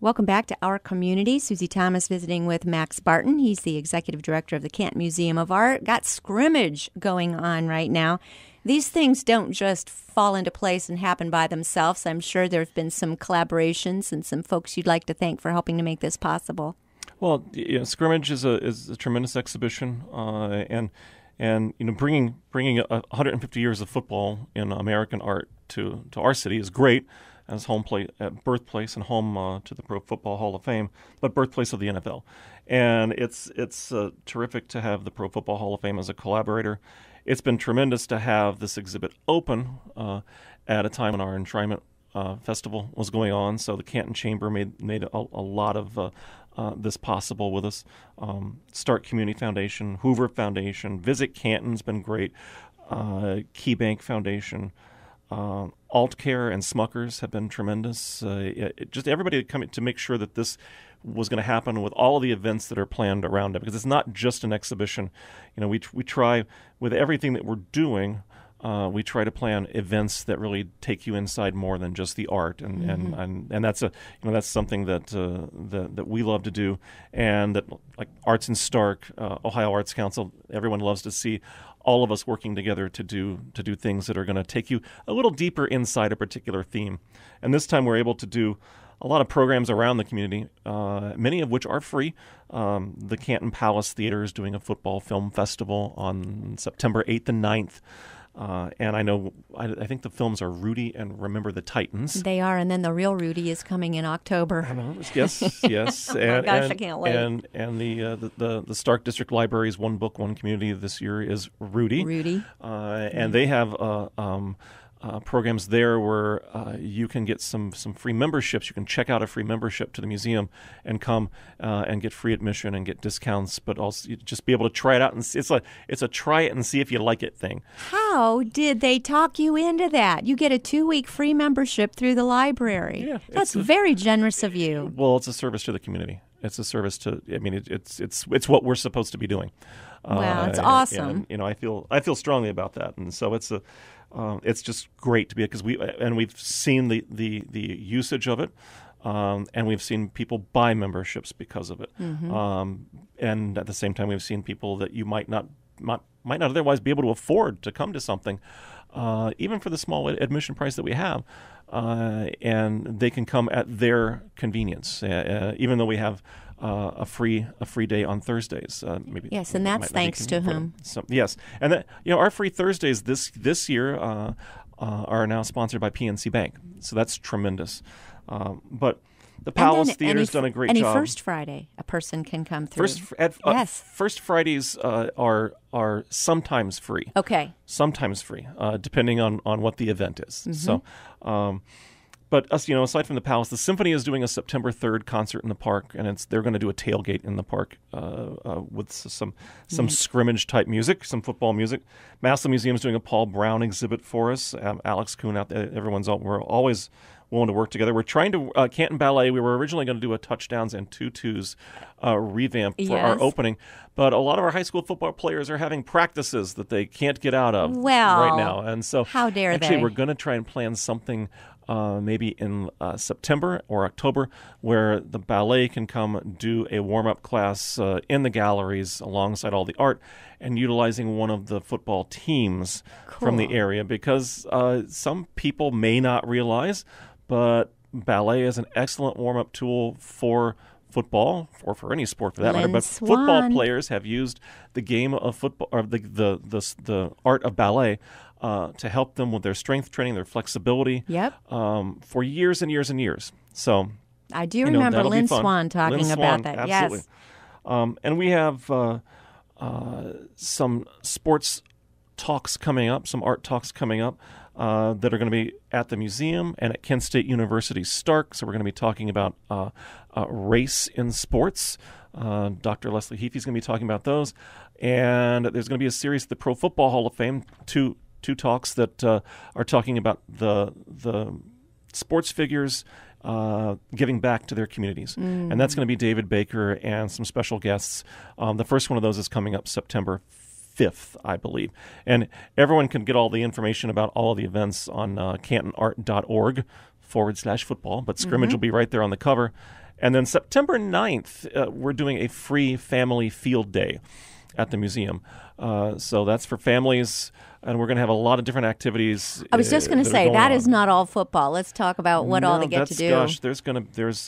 Welcome back to Our Community. Susie Thomas visiting with Max Barton. He's the executive director of the Canton Museum of Art. Got scrimmage going on right now. These things don't just fall into place and happen by themselves. I'm sure there have been some collaborations and some folks you'd like to thank for helping to make this possible. Well, scrimmage is a tremendous exhibition, and bringing 150 years of football in American art to our city is great. As birthplace and home to the Pro Football Hall of Fame, but birthplace of the NFL. And it's terrific to have the Pro Football Hall of Fame as a collaborator. It's been tremendous to have this exhibit open at a time when our Enshrinement Festival was going on. So the Canton Chamber made a lot of this possible with us. Start Community Foundation, Hoover Foundation, Visit Canton's been great, KeyBank Foundation, AltCare and Smuckers have been tremendous. Just everybody coming to make sure that this was going to happen with all of the events that are planned around it, because it's not just an exhibition. We try with everything that we're doing. We try to plan events that really take you inside more than just the art, and that's that's something that we love to do, and that like Arts in Stark, Ohio Arts Council, everyone loves to see all of us working together to do things that are going to take you a little deeper inside a particular theme. And this time we're able to do a lot of programs around the community, many of which are free. The Canton Palace Theater is doing a football film festival on September 8th and 9th. And I think the films are Rudy and Remember the Titans. They are, and then the real Rudy is coming in October. Yes. Oh my gosh, I can't wait. And the Stark District Library's One Book, One Community this year is Rudy. And they have programs there where you can get some free memberships. You can check out a free membership to the museum and come and get free admission and get discounts, but also just be able to try it out. And it's a try it and see if you like it thing. How did they talk you into that? You get a 2-week free membership through the library. Yeah, that's very generous of you. Well, it's a service to the community. It's a service to. I mean, it's what we're supposed to be doing. Wow, it's awesome. And, I feel strongly about that, and so it's just great to be, because we've seen the usage of it, and we've seen people buy memberships because of it, and at the same time we've seen people that you might not otherwise be able to afford to come to something, even for the small admission price that we have, and they can come at their convenience, even though we have a free day on Thursdays. Maybe yes, and that's thanks to whom? Yes, and that our free Thursdays this year are now sponsored by PNC Bank, so that's tremendous. But the Palace Theater's done a great job. Any First Friday, a person can come through. First Fridays are sometimes free. Okay. Sometimes free, depending on what the event is. So. But aside from the Palace, the Symphony is doing a September 3rd concert in the park, and they're going to do a tailgate in the park with some scrimmage type music, some football music. Massillon Museum is doing a Paul Brown exhibit for us. Alex Kuhn out there, we're always willing to work together. We're trying to Canton Ballet. We were originally going to do a Touchdowns and Tutus revamp for our opening, but a lot of our high school football players are having practices that they can't get out of right now, and so how dare actually we're going to try and plan something. Maybe in September or October, where the ballet can come do a warm-up class in the galleries alongside all the art, and utilizing one of the football teams from the area, because some people may not realize, but ballet is an excellent warm-up tool for football, or for any sport for that matter. But football players have used the game of football, or the art of ballet, to help them with their strength training, their flexibility, for years and years and years. So I do remember Lynn Swan talking about that. Absolutely. Yes. And we have some sports talks coming up, some art talks coming up that are going to be at the museum and at Kent State University Stark. So we're going to be talking about race in sports. Dr. Leslie Heafy is going to be talking about those. And there's going to be a series at the Pro Football Hall of Fame, two talks that are talking about the sports figures giving back to their communities. And that's going to be David Baker and some special guests. The first one of those is coming up September 5th, I believe. And everyone can get all the information about all of the events on cantonart.org/football. But scrimmage will be right there on the cover. And then September 9th, we're doing a free family field day at the museum. So that's for families, and we're going to have a lot of different activities. I was just going to say, that is not all football. Let's talk about what all they get to do. Gosh, there is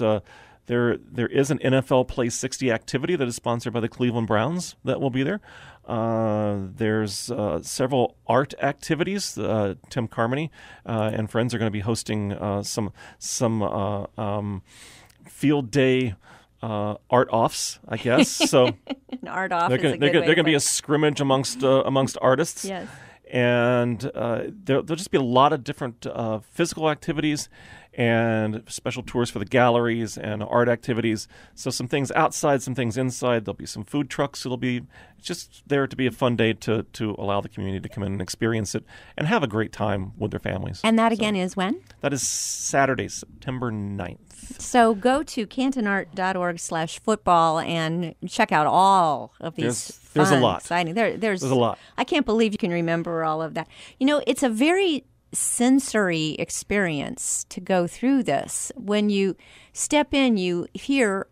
an NFL Play 60 activity that is sponsored by the Cleveland Browns that will be there. There's several art activities. Tim Carmody and friends are going to be hosting some field day art offs, I guess. So an art off. They're going to be a scrimmage amongst artists. Yes. And there'll just be a lot of different physical activities and special tours for the galleries and art activities. So some things outside, some things inside. There'll be some food trucks. It'll be just there to be a fun day to allow the community to come in and experience it and have a great time with their families. And that again is when? That is Saturday, September 9th. So go to cantonart.org/football and check out all of these There's a lot. Exciting. There's a lot. I can't believe you can remember all of that. You know, it's a very sensory experience to go through this. When you step in, you hear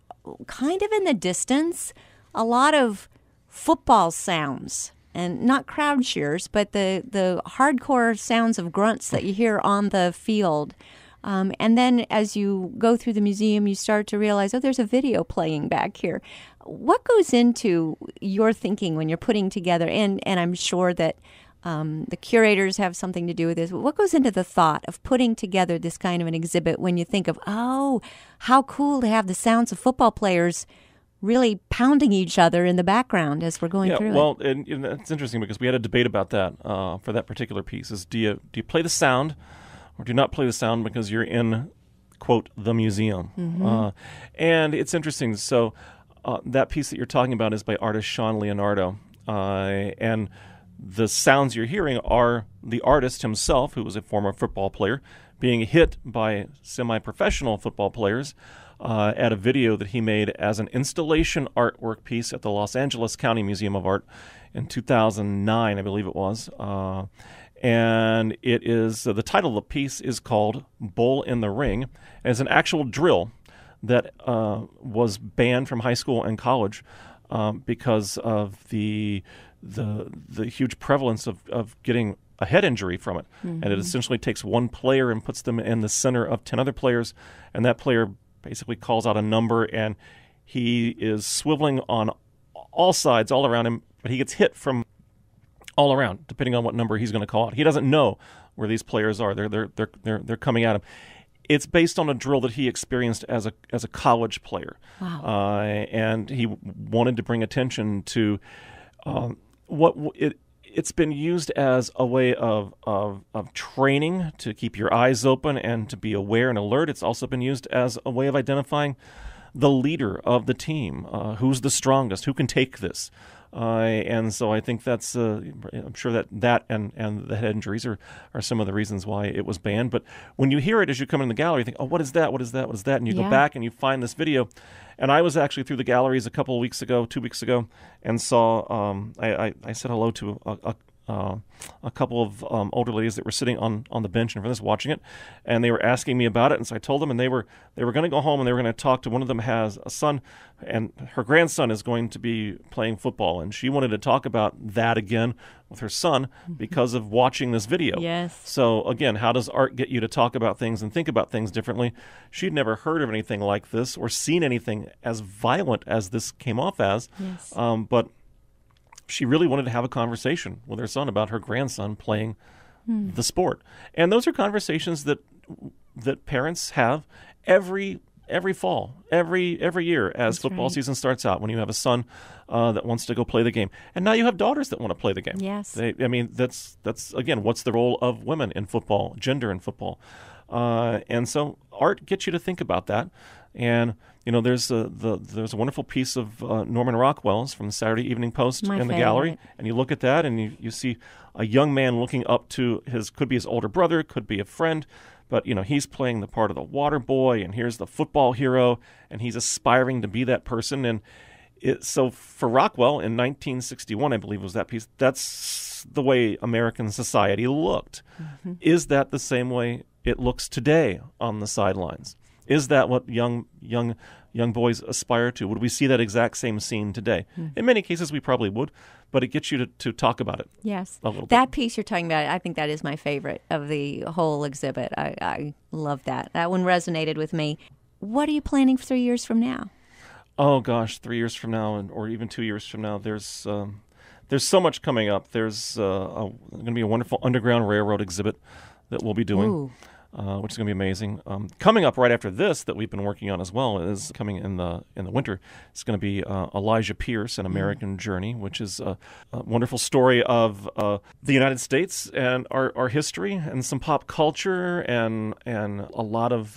kind of in the distance a lot of football sounds, and not crowd cheers, but the hardcore sounds of grunts that you hear on the field. And then as you go through the museum, you start to realize, oh, there's a video playing back here. What goes into your thinking when you're putting together, and I'm sure that the curators have something to do with this, what goes into the thought of putting together this kind of an exhibit when you think of, oh, how cool to have the sounds of football players really pounding each other in the background as we're going through it? And it's interesting because we had a debate about that for that particular piece. Is do you play the sound or do not play the sound because you're in, quote, the museum? Mm-hmm. And it's interesting. So that piece that you're talking about is by artist Sean Leonardo. And the sounds you're hearing are the artist himself, who was a former football player, being hit by semi-professional football players at a video that he made as an installation artwork piece at the Los Angeles County Museum of Art in 2009, I believe it was. And it is the title of the piece is called Bull in the Ring. And it's an actual drill that was banned from high school and college because of the huge prevalence of getting a head injury from it. Mm-hmm. And it essentially takes one player and puts them in the center of 10 other players, and that player basically calls out a number, and he is swiveling on all sides, all around him, but he gets hit from all around, depending on what number he's going to call out. He doesn't know where these players are. They're coming at him. It's based on a drill that he experienced as a college player. Wow. And he wanted to bring attention to it's been used as a way of training to keep your eyes open and to be aware and alert. It's also been used as a way of identifying the leader of the team, who's the strongest, who can take this. And so I think that's, I'm sure that and the head injuries are some of the reasons why it was banned. But when you hear it as you come in the gallery, you think, oh, what is that? What is that? What is that? And you go back and you find this video. And I was actually through the galleries a couple of weeks ago, 2 weeks ago, and saw, I said hello to a couple of older ladies that were sitting on the bench in front of us watching it, and they were asking me about it, and so I told them, and they were going to go home and they were going to talk to one of them has a son, and her grandson is going to be playing football, and she wanted to talk about that again with her son because of watching this video. Yes. So again, how does art get you to talk about things and think about things differently? She'd never heard of anything like this or seen anything as violent as this came off as. Yes. But she really wanted to have a conversation with her son about her grandson playing the sport. And those are conversations that parents have every fall, every year as That's football right. season starts out, when you have a son that wants to go play the game. And now you have daughters that want to play the game. Yes. That's again, what's the role of women in football, gender in football? And so art gets you to think about that. And there's a wonderful piece of Norman Rockwell's from the Saturday Evening Post in the gallery, and you look at that and you see a young man looking up to could be his older brother, could be a friend, but he's playing the part of the water boy, and here's the football hero, and he's aspiring to be that person. And so for Rockwell in 1961, I believe was that piece. That's the way American society looked. Mm-hmm. Is that the same way it looks today on the sidelines? Is that what young boys aspire to? Would we see that exact same scene today? In many cases, we probably would, but it gets you to talk about it. Yes. A little bit. That piece you're talking about, I think that is my favorite of the whole exhibit. I love that. That one resonated with me. What are you planning for 3 years from now? Oh gosh, 3 years from now, or even 2 years from now, there's so much coming up. There's going to be a wonderful Underground Railroad exhibit that we'll be doing, which is going to be amazing. Coming up right after this, that we've been working on as well, is coming in the winter. It's going to be Elijah Pierce, An American Journey, which is a wonderful story of the United States and our history and some pop culture and a lot of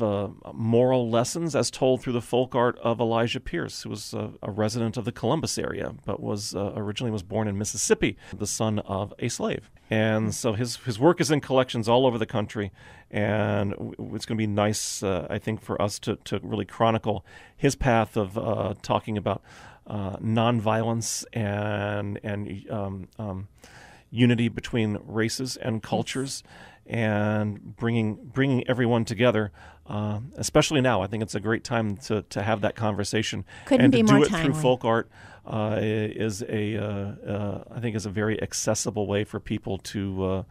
moral lessons as told through the folk art of Elijah Pierce, who was a resident of the Columbus area, but was originally born in Mississippi, the son of a slave. And so his work is in collections all over the country, and it's going to be nice, I think, for us to really chronicle his path of talking about nonviolence and unity between races and cultures, and bringing everyone together. Especially now, I think it's a great time to have that conversation. Couldn't be more timely. And to do it through folk art is I think is a very accessible way for people to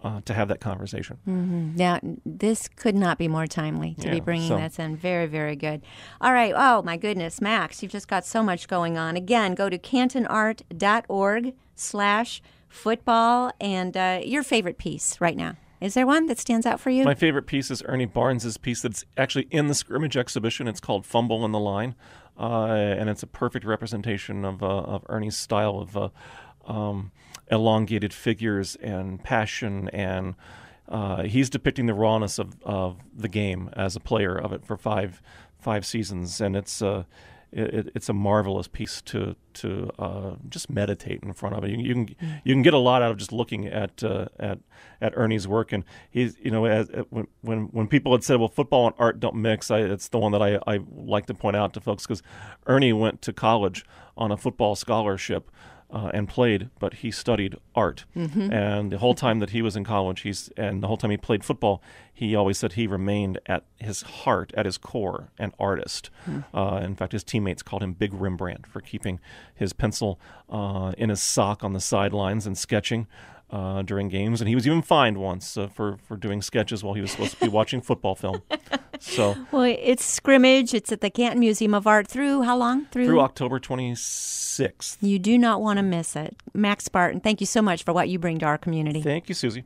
have that conversation. Mm-hmm. Now, this could not be more timely to be bringing that in. Very, very good. All right. Oh, my goodness, Max, you've just got so much going on. Again, go to cantonart.org/football, and your favorite piece right now. Is there one that stands out for you? My favorite piece is Ernie Barnes' piece that's actually in the Scrimmage exhibition. It's called Fumble in the Line, and it's a perfect representation of Ernie's style of elongated figures and passion, and he's depicting the rawness of the game as a player of it for five seasons, and it's a marvelous piece to just meditate in front of it. You can get a lot out of just looking at Ernie's work, and he's when people had said, well, football and art don't mix, it's the one that I like to point out to folks, because Ernie went to college on a football scholarship. And played, but he studied art. Mm-hmm. And the whole time that he was in college, and the whole time he played football, he always said he remained at his heart, at his core, an artist. Mm. In fact, his teammates called him Big Rembrandt for keeping his pencil in his sock on the sidelines and sketching during games. And he was even fined once for doing sketches while he was supposed to be watching football film. So, well, it's Scrimmage. It's at the Canton Museum of Art through how long? Through October 26th. You do not want to miss it. Max Barton, thank you so much for what you bring to our community. Thank you, Susie.